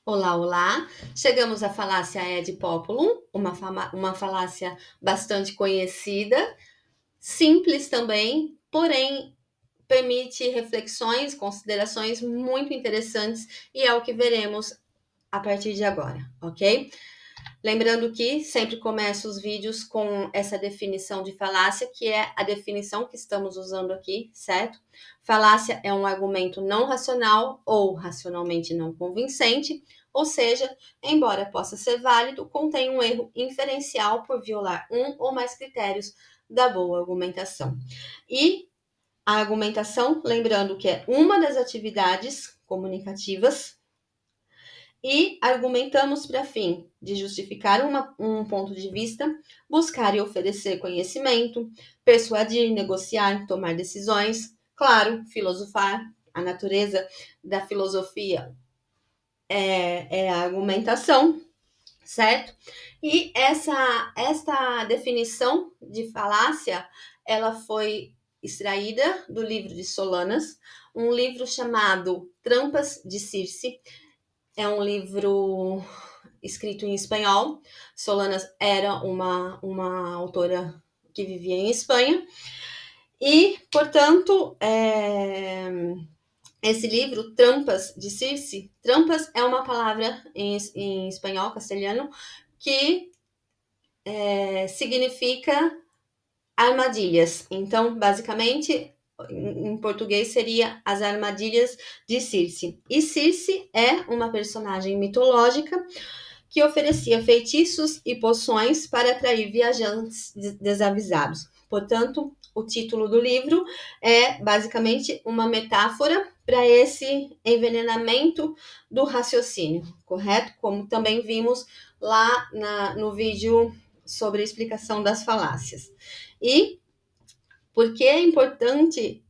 Olá, olá! Chegamos à falácia ad populum, uma falácia bastante conhecida, simples também, porém permite reflexões, considerações muito interessantes e é o que veremos a partir de agora, ok? Lembrando que sempre começo os vídeos com essa definição de falácia, que é a definição que estamos usando aqui, certo? Falácia é um argumento não racional ou racionalmente não convincente, ou seja, embora possa ser válido, contém um erro inferencial por violar um ou mais critérios da boa argumentação. E a argumentação, lembrando que é uma das atividades comunicativas e argumentamos para fim de justificar um ponto de vista, buscar e oferecer conhecimento, persuadir, negociar, tomar decisões, claro, filosofar. A natureza da filosofia é a argumentação, certo? E esta definição de falácia, ela foi extraída do livro de Solanas, um livro chamado Trampas de Circe. É um livro escrito em espanhol. Solanas era uma autora que vivia em Espanha. E, portanto, esse livro, Trampas de Circe, trampas é uma palavra em espanhol, castelhano, que significa armadilhas. Então, basicamente, em português seria as armadilhas de Circe. E Circe é uma personagem mitológica que oferecia feitiços e poções para atrair viajantes desavisados. Portanto, o título do livro é basicamente uma metáfora para esse envenenamento do raciocínio, correto? Como também vimos lá no vídeo sobre a explicação das falácias. E por que é importante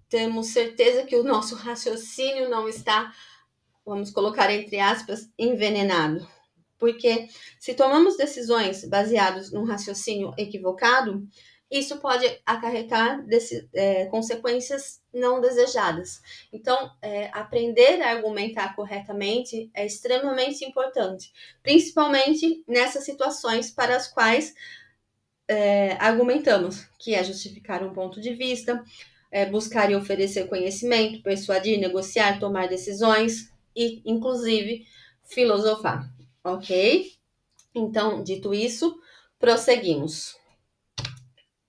termos certeza que o nosso raciocínio não está, vamos colocar entre aspas, envenenado? Porque se tomamos decisões baseadas num raciocínio equivocado, isso pode acarretar consequências não desejadas. Então, aprender a argumentar corretamente é extremamente importante, principalmente nessas situações para as quais argumentamos, que é justificar um ponto de vista, buscar e oferecer conhecimento, persuadir, negociar, tomar decisões e, inclusive, filosofar. Ok? Então, dito isso, prosseguimos.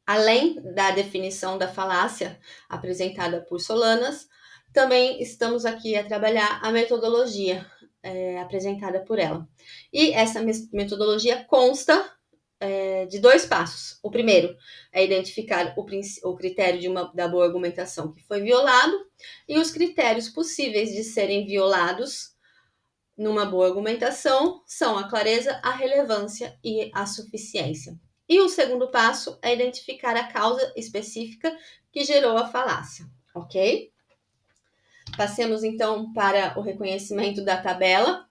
Além da definição da falácia apresentada por Solanas, também estamos aqui a trabalhar a metodologia apresentada por ela. E essa metodologia consta de 2 passos. O primeiro é identificar o critério da boa argumentação que foi violado e os critérios possíveis de serem violados numa boa argumentação são a clareza, a relevância e a suficiência. E o segundo passo é identificar a causa específica que gerou a falácia, ok? Passemos então para o reconhecimento da tabela.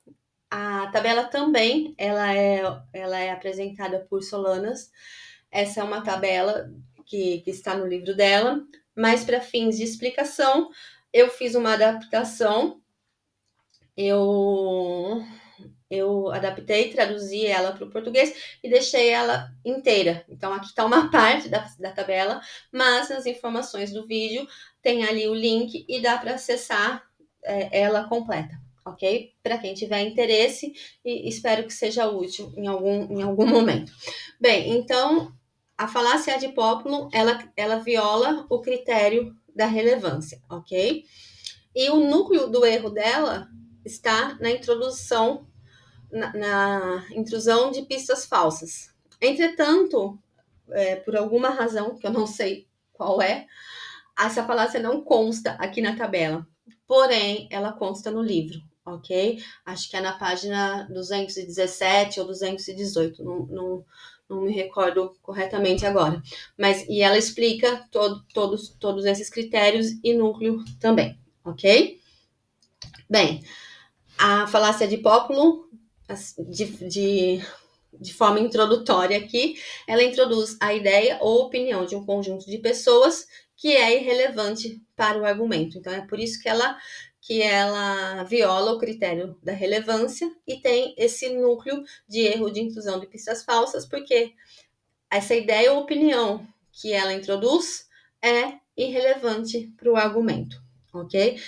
A tabela também ela é apresentada por Solanas. Essa é uma tabela que está no livro dela, mas para fins de explicação, eu fiz uma adaptação. Eu adaptei, traduzi ela para o português e deixei ela inteira. Então, aqui está uma parte da tabela, mas nas informações do vídeo tem ali o link e dá para acessar ela completa, ok? Para quem tiver interesse e espero que seja útil em algum momento. Bem, então, a falácia ad populum, ela viola o critério da relevância, ok? E o núcleo do erro dela está na introdução, na intrusão de pistas falsas. Entretanto, por alguma razão, que eu não sei qual é, essa falácia não consta aqui na tabela. Porém, ela consta no livro, ok? Acho que é na página 217 ou 218, não me recordo corretamente agora. E ela explica todos esses critérios e núcleo também, ok? Bem, a falácia de populum, de forma introdutória aqui, ela introduz a ideia ou opinião de um conjunto de pessoas que é irrelevante para o argumento. Então, é por isso que ela que ela viola o critério da relevância e tem esse núcleo de erro de inclusão de pistas falsas, porque essa ideia ou opinião que ela introduz é irrelevante para o argumento, ok?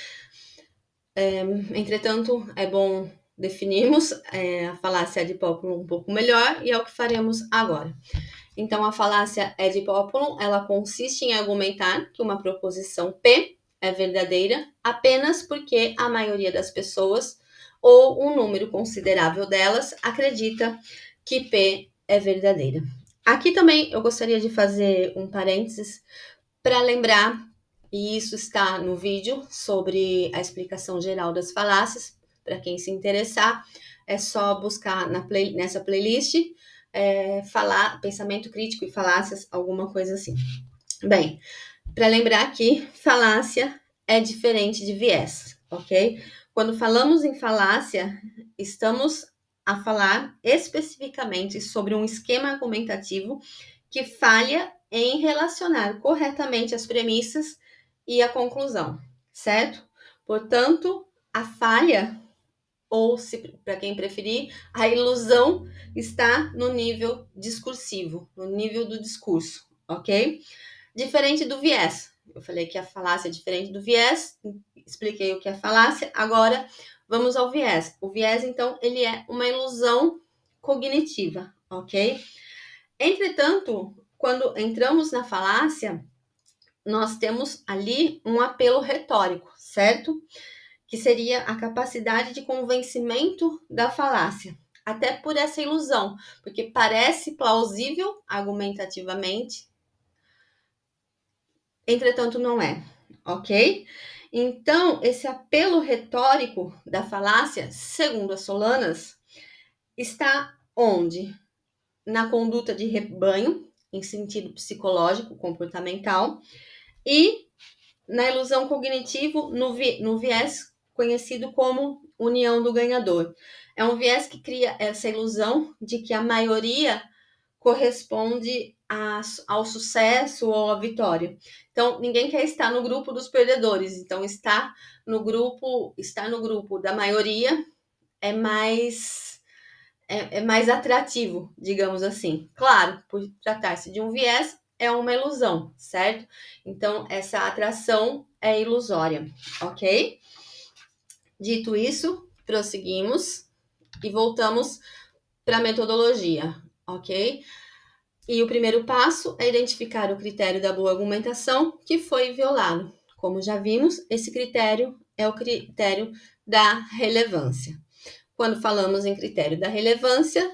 Entretanto, é bom definirmos a falácia ad populum um pouco melhor e é o que faremos agora. Então, a falácia ad populum, ela consiste em argumentar que uma proposição P é verdadeira apenas porque a maioria das pessoas ou um número considerável delas acredita que P é verdadeira. Aqui também eu gostaria de fazer um parênteses para lembrar, e isso está no vídeo sobre a explicação geral das falácias, para quem se interessar, é só buscar nessa playlist falar pensamento crítico e falácias, alguma coisa assim. Bem, para lembrar que falácia é diferente de viés, ok? Quando falamos em falácia, estamos a falar especificamente sobre um esquema argumentativo que falha em relacionar corretamente as premissas e a conclusão, certo? Portanto, a falha, ou, para quem preferir, a ilusão está no nível discursivo, no nível do discurso, ok? Diferente do viés. Eu falei que a falácia é diferente do viés, expliquei o que é falácia, agora vamos ao viés. O viés, então, ele é uma ilusão cognitiva, ok? Entretanto, quando entramos na falácia, nós temos ali um apelo retórico, certo? Que seria a capacidade de convencimento da falácia, até por essa ilusão, porque parece plausível argumentativamente, entretanto não é, ok? Então, esse apelo retórico da falácia, segundo as Solanas, está onde? Na conduta de rebanho, em sentido psicológico, comportamental, e na ilusão cognitivo, no viés conhecido como união do ganhador. É um viés que cria essa ilusão de que a maioria corresponde ao sucesso ou à vitória. Então, ninguém quer estar no grupo dos perdedores. Então, estar no grupo da maioria é mais atrativo, digamos assim. Claro, por tratar-se de um viés, é uma ilusão, certo? Então, essa atração é ilusória, ok? Dito isso, prosseguimos e voltamos para a metodologia, ok? E o primeiro passo é identificar o critério da boa argumentação que foi violado. Como já vimos, esse critério é o critério da relevância. Quando falamos em critério da relevância,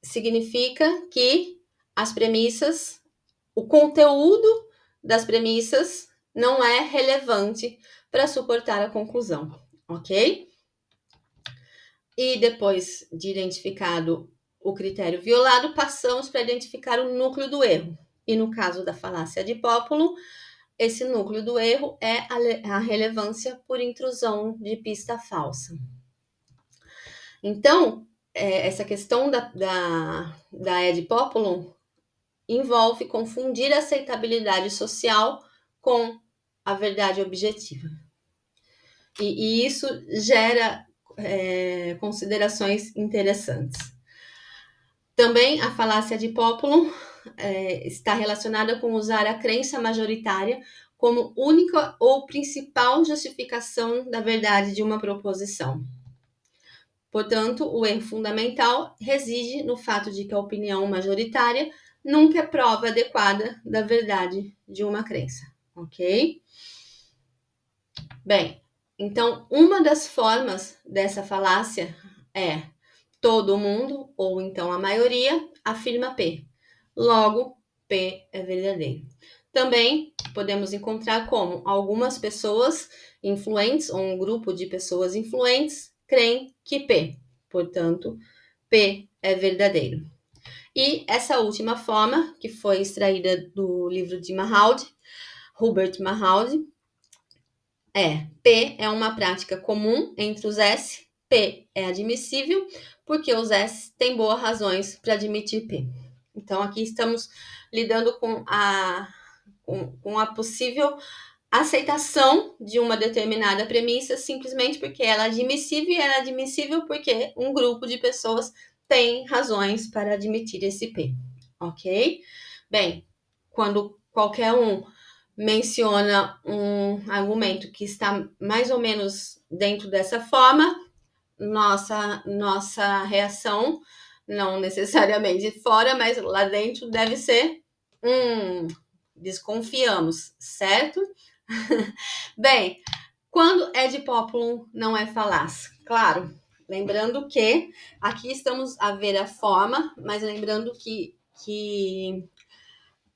significa que as premissas, o conteúdo das premissas não é relevante para suportar a conclusão, ok? E depois de identificado o critério violado, passamos para identificar o núcleo do erro. E no caso da falácia de populum, esse núcleo do erro é a relevância por intrusão de pista falsa. Então, essa questão da ad populum envolve confundir a aceitabilidade social com a verdade objetiva. E isso gera considerações interessantes. Também a falácia de populum está relacionada com usar a crença majoritária como única ou principal justificação da verdade de uma proposição. Portanto, o erro fundamental reside no fato de que a opinião majoritária nunca é prova adequada da verdade de uma crença, ok? Bem, então, uma das formas dessa falácia é todo mundo, ou então a maioria, afirma P. Logo, P é verdadeiro. Também podemos encontrar como algumas pessoas influentes, ou um grupo de pessoas influentes, creem que P. Portanto, P é verdadeiro. E essa última forma, que foi extraída do livro de Hubert Mahaldi, P é uma prática comum entre os S, P é admissível, porque os S têm boas razões para admitir P. Então, aqui estamos lidando com a possível aceitação de uma determinada premissa simplesmente porque ela é admissível, e ela é admissível porque um grupo de pessoas tem razões para admitir esse P, ok? Bem, quando qualquer um menciona um argumento que está mais ou menos dentro dessa forma, nossa reação, não necessariamente fora, mas lá dentro deve ser desconfiamos, certo? Bem, quando ad populum não é falaz? Claro, lembrando que aqui estamos a ver a forma, mas lembrando que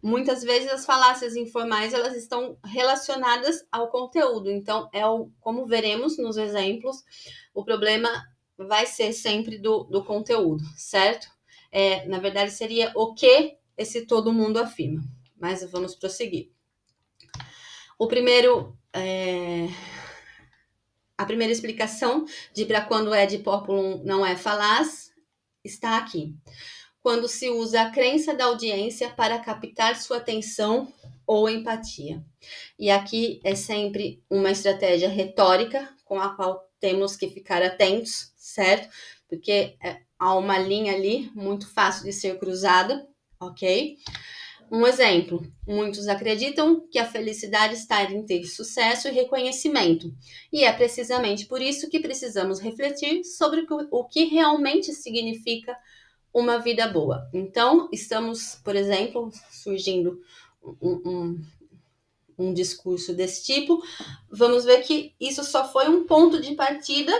muitas vezes as falácias informais elas estão relacionadas ao conteúdo. Então, como veremos nos exemplos, o problema vai ser sempre do conteúdo, certo? Na verdade, seria o que esse todo mundo afirma. Mas vamos prosseguir. A primeira explicação de para quando ad populum não é falaz está aqui. Quando se usa a crença da audiência para captar sua atenção ou empatia. E aqui é sempre uma estratégia retórica com a qual temos que ficar atentos, certo? Porque há uma linha ali muito fácil de ser cruzada, ok? Um exemplo: muitos acreditam que a felicidade está em ter sucesso e reconhecimento, e é precisamente por isso que precisamos refletir sobre o que realmente significa uma vida boa. Então, estamos, por exemplo, surgindo um discurso desse tipo, vamos ver que isso só foi um ponto de partida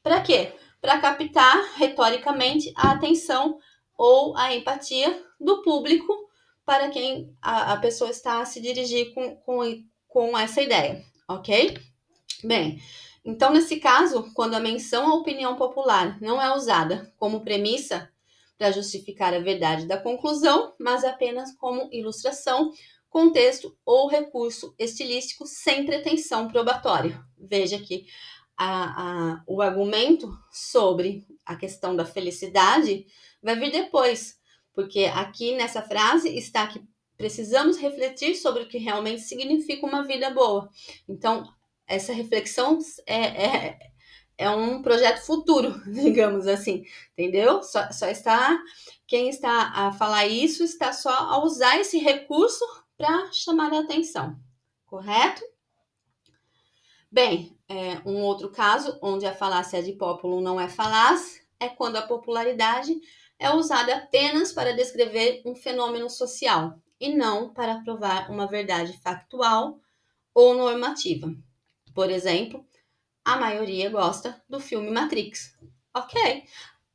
para quê? Para captar retoricamente a atenção ou a empatia do público para quem a pessoa está a se dirigir com essa ideia, ok? Bem, então nesse caso, quando a menção à opinião popular não é usada como premissa para justificar a verdade da conclusão, mas apenas como ilustração, contexto ou recurso estilístico sem pretensão probatória. Veja que o argumento sobre a questão da felicidade vai vir depois, porque aqui nessa frase está que precisamos refletir sobre o que realmente significa uma vida boa. Então, essa reflexão é um projeto futuro, digamos assim, entendeu? Só está, quem está a falar isso está só a usar esse recurso para chamar a atenção, correto? Bem, um outro caso onde a falácia ad populum não é falaz é quando a popularidade é usada apenas para descrever um fenômeno social e não para provar uma verdade factual ou normativa. Por exemplo, a maioria gosta do filme Matrix. Ok,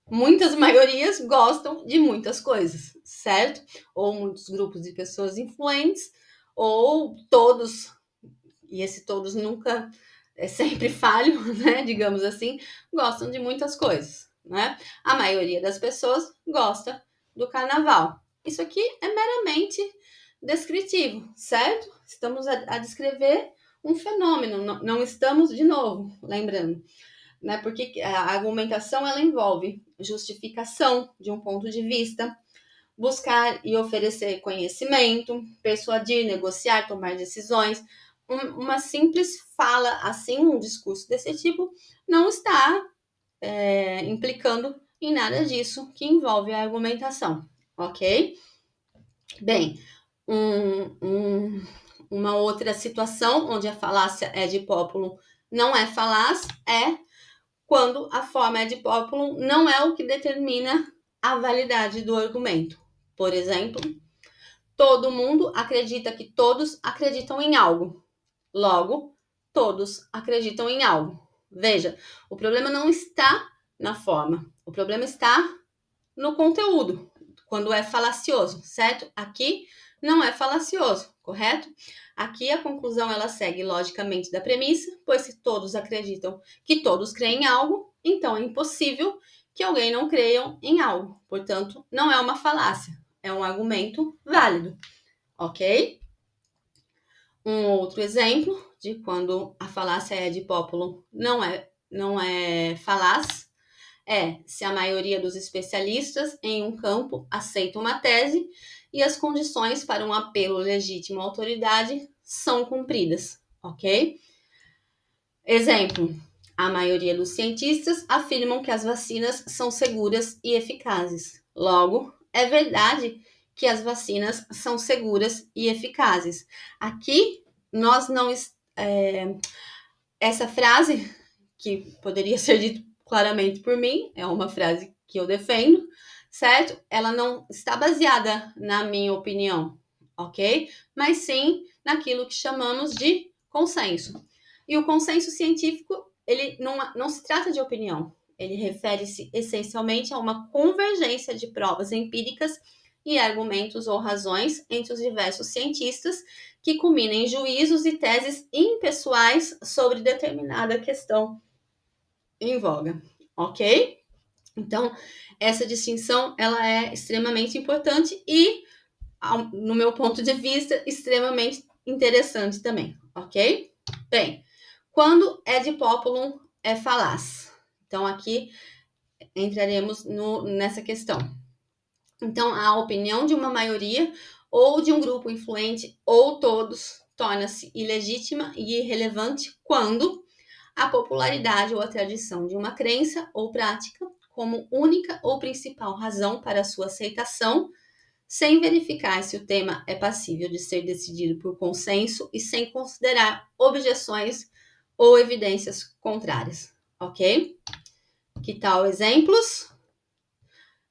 muitas maiorias gostam de muitas coisas, certo? Ou muitos grupos de pessoas influentes, ou todos, e esse todos nunca é sempre falho, né? Digamos assim, gostam de muitas coisas, né? A maioria das pessoas gosta do carnaval. Isso aqui é meramente descritivo, certo? Estamos a descrever um fenômeno, não estamos, de novo, lembrando, né? Porque a argumentação ela envolve justificação de um ponto de vista, buscar e oferecer conhecimento, persuadir, negociar, tomar decisões. Uma simples fala assim, um discurso desse tipo, não está implicando em nada disso que envolve a argumentação, ok? Bem, uma outra situação onde a falácia ad populum não é falaz é quando a forma ad populum não é o que determina a validade do argumento. Por exemplo, todo mundo acredita que todos acreditam em algo. Logo, todos acreditam em algo. Veja, o problema não está na forma, o problema está no conteúdo, quando é falacioso, certo? Aqui não é falacioso, correto? Aqui a conclusão ela segue logicamente da premissa, pois se todos acreditam que todos creem em algo, então é impossível que alguém não creia em algo. Portanto, não é uma falácia, é um argumento válido, ok? Um outro exemplo de quando a falácia é ad populum não é falaz é se a maioria dos especialistas em um campo aceita uma tese e as condições para um apelo legítimo à autoridade são cumpridas, ok? Exemplo, a maioria dos cientistas afirmam que as vacinas são seguras e eficazes. Logo, é verdade que as vacinas são seguras e eficazes. Aqui, nós não... essa frase, que poderia ser dita claramente por mim, é uma frase que eu defendo, certo? Ela não está baseada na minha opinião, ok? Mas sim naquilo que chamamos de consenso. E o consenso científico, ele não se trata de opinião, ele refere-se essencialmente a uma convergência de provas empíricas e argumentos ou razões entre os diversos cientistas que culmina em juízos e teses impessoais sobre determinada questão em voga, ok? Então, essa distinção, ela é extremamente importante e, no meu ponto de vista, extremamente interessante também, ok? Bem, quando ad populum é falaz? Então, aqui entraremos nessa questão. Então, a opinião de uma maioria ou de um grupo influente ou todos torna-se ilegítima e irrelevante quando a popularidade ou a tradição de uma crença ou prática como única ou principal razão para sua aceitação, sem verificar se o tema é passível de ser decidido por consenso e sem considerar objeções ou evidências contrárias, ok? Que tal exemplos?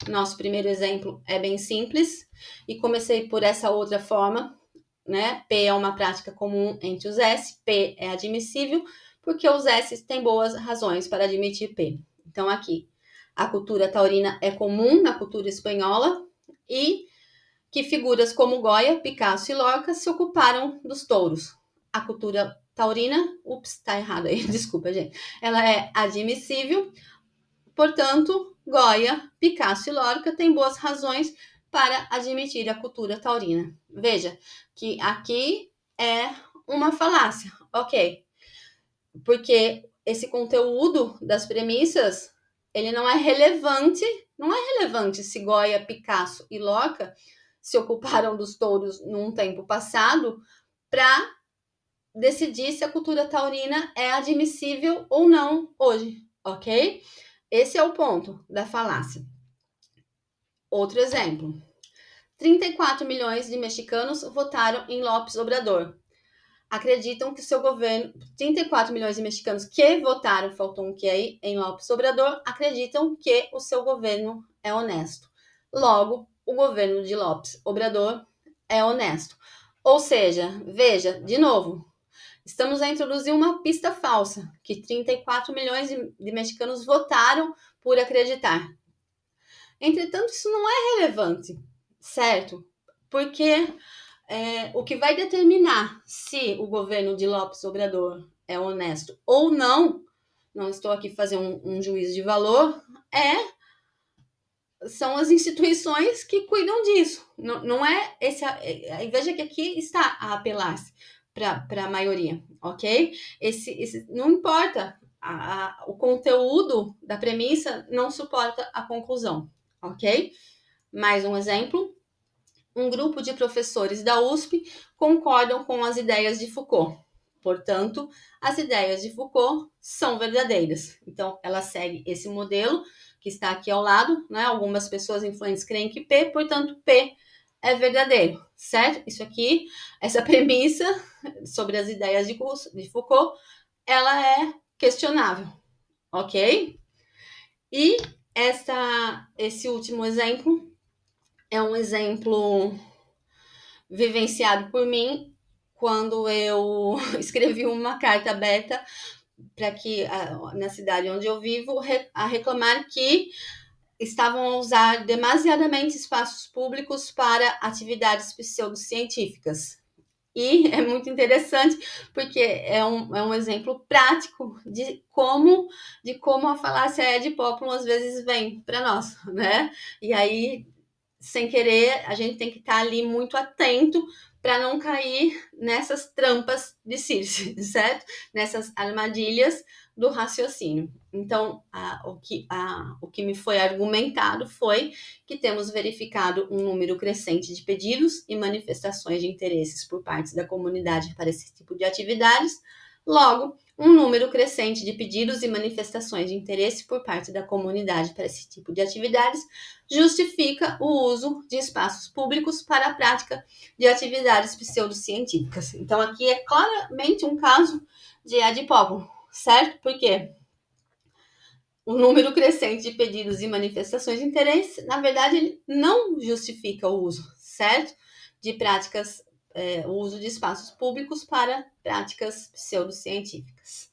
Nosso primeiro exemplo é bem simples e comecei por essa outra forma, né? P é uma prática comum entre os S, P é admissível, porque os S têm boas razões para admitir P. Então, aqui, a cultura taurina é comum na cultura espanhola e que figuras como Goya, Picasso e Lorca se ocuparam dos touros. A cultura taurina, tá errado aí, desculpa, gente. Ela é admissível, portanto, Goya, Picasso e Lorca têm boas razões para admitir a cultura taurina. Veja que aqui é uma falácia, ok? Porque esse conteúdo das premissas, ele não é relevante se Goya, Picasso e Lorca se ocuparam dos touros num tempo passado para decidir se a cultura taurina é admissível ou não hoje, ok? Esse é o ponto da falácia. Outro exemplo. 34 milhões de mexicanos votaram em López Obrador. Acreditam que seu governo... 34 milhões de mexicanos que votaram, faltou um que aí, em López Obrador, acreditam que o seu governo é honesto. Logo, o governo de López Obrador é honesto. Ou seja, veja, de novo, estamos a introduzir uma pista falsa, que 34 milhões de mexicanos votaram por acreditar. Entretanto, isso não é relevante, certo? Porque o que vai determinar se o governo de López Obrador é honesto ou não, não estou aqui fazendo um juízo de valor, são as instituições que cuidam disso. Não é esse. Veja que aqui está a apelar-se para a maioria, ok? Não importa. O conteúdo da premissa não suporta a conclusão, ok? Mais um exemplo. Um grupo de professores da USP concordam com as ideias de Foucault. Portanto, as ideias de Foucault são verdadeiras. Então, ela segue esse modelo que está aqui ao lado, né? Algumas pessoas influentes creem que P, portanto, P é verdadeiro, certo? Isso aqui, essa premissa sobre as ideias de Foucault, ela é questionável, ok? E esse último exemplo é um exemplo vivenciado por mim quando eu escrevi uma carta aberta para que na cidade onde eu vivo a reclamar que estavam a usar demasiadamente espaços públicos para atividades pseudocientíficas. E é muito interessante porque é um exemplo prático de como a falácia ad populum às vezes vem para nós, né? E aí, sem querer, a gente tem que estar ali muito atento para não cair nessas trampas de Circe, certo? Nessas armadilhas do raciocínio. Então, o que me foi argumentado foi que temos verificado um número crescente de pedidos e manifestações de interesses por parte da comunidade para esse tipo de atividades. Logo, um número crescente de pedidos e manifestações de interesse por parte da comunidade para esse tipo de atividades justifica o uso de espaços públicos para a prática de atividades pseudocientíficas. Então, aqui é claramente um caso de ad populum, certo? Porque o número crescente de pedidos e manifestações de interesse, na verdade, ele não justifica o uso, certo? De práticas, o uso de espaços públicos para práticas pseudocientíficas.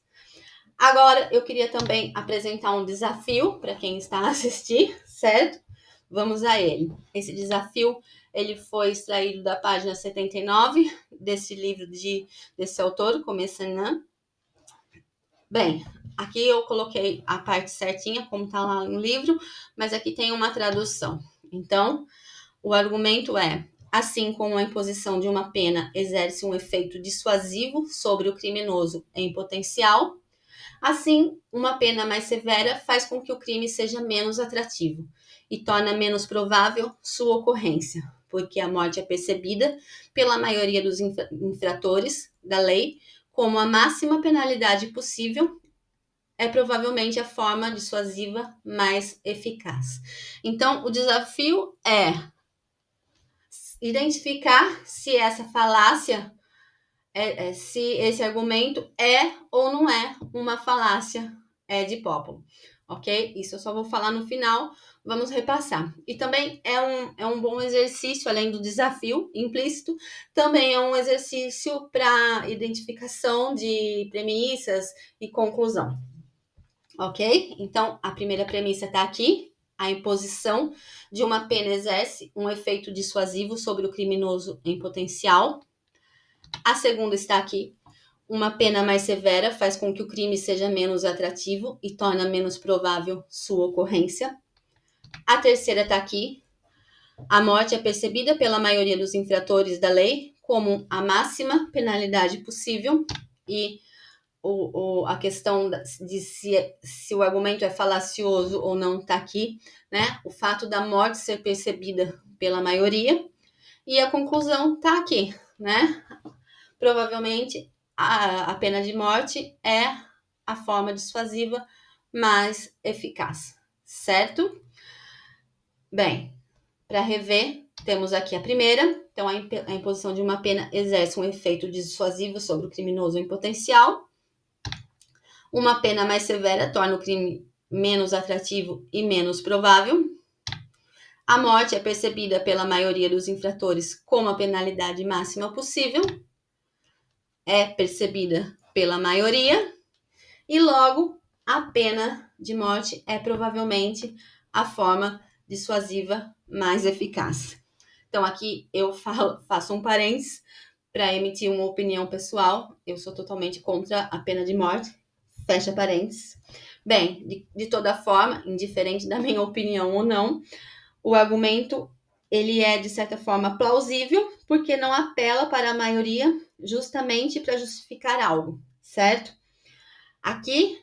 Agora, eu queria também apresentar um desafio para quem está a assistir, certo? Vamos a ele. Esse desafio, ele foi extraído da página 79 desse livro desse autor, Comessanã. Bem, aqui eu coloquei a parte certinha, como está lá no livro, mas aqui tem uma tradução. Então, o argumento é: assim como a imposição de uma pena exerce um efeito dissuasivo sobre o criminoso em potencial, assim, uma pena mais severa faz com que o crime seja menos atrativo e torna menos provável sua ocorrência, porque a morte é percebida pela maioria dos infratores da lei como a máxima penalidade possível, é provavelmente a forma dissuasiva mais eficaz. Então, o desafio é identificar se essa falácia, se esse argumento é ou não é uma falácia ad populum, ok? Isso eu só vou falar no final, vamos repassar. E também é um bom exercício, além do desafio implícito, também é um exercício para identificação de premissas e conclusão, ok? Então, a primeira premissa está aqui: a imposição de uma pena exerce um efeito dissuasivo sobre o criminoso em potencial. A segunda está aqui: uma pena mais severa faz com que o crime seja menos atrativo e torna menos provável sua ocorrência. A terceira está aqui: a morte é percebida pela maioria dos infratores da lei como a máxima penalidade possível. E a questão de se o argumento é falacioso ou não está aqui, né? O fato da morte ser percebida pela maioria. E a conclusão está aqui, né? Provavelmente a pena de morte é a forma dissuasiva mais eficaz, certo? Bem, para rever, temos aqui a primeira. Então, a imposição de uma pena exerce um efeito dissuasivo sobre o criminoso em potencial. Uma pena mais severa torna o crime menos atrativo e menos provável. A morte é percebida pela maioria dos infratores como a penalidade máxima possível. É percebida pela maioria. E logo, a pena de morte é provavelmente a forma dissuasiva mais eficaz. Então, aqui eu faço um parênteses para emitir uma opinião pessoal. Eu sou totalmente contra a pena de morte. Fecha parênteses. Bem, de toda forma, indiferente da minha opinião ou não, o argumento ele é, de certa forma, plausível, porque não apela para a maioria justamente para justificar algo, certo? Aqui,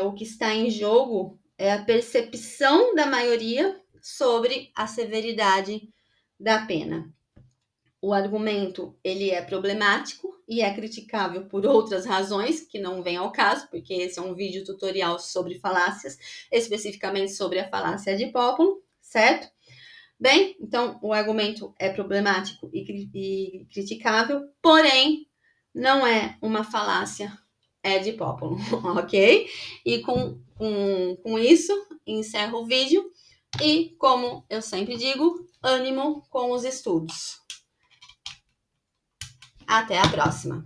o que está em jogo é a percepção da maioria sobre a severidade da pena. O argumento ele é problemático e é criticável por outras razões que não vêm ao caso, porque esse é um vídeo tutorial sobre falácias, especificamente sobre a falácia ad populum, certo? Bem, então o argumento é problemático e criticável, porém não é uma falácia ad populum, ok? E com isso, encerro o vídeo e, como eu sempre digo, ânimo com os estudos. Até a próxima!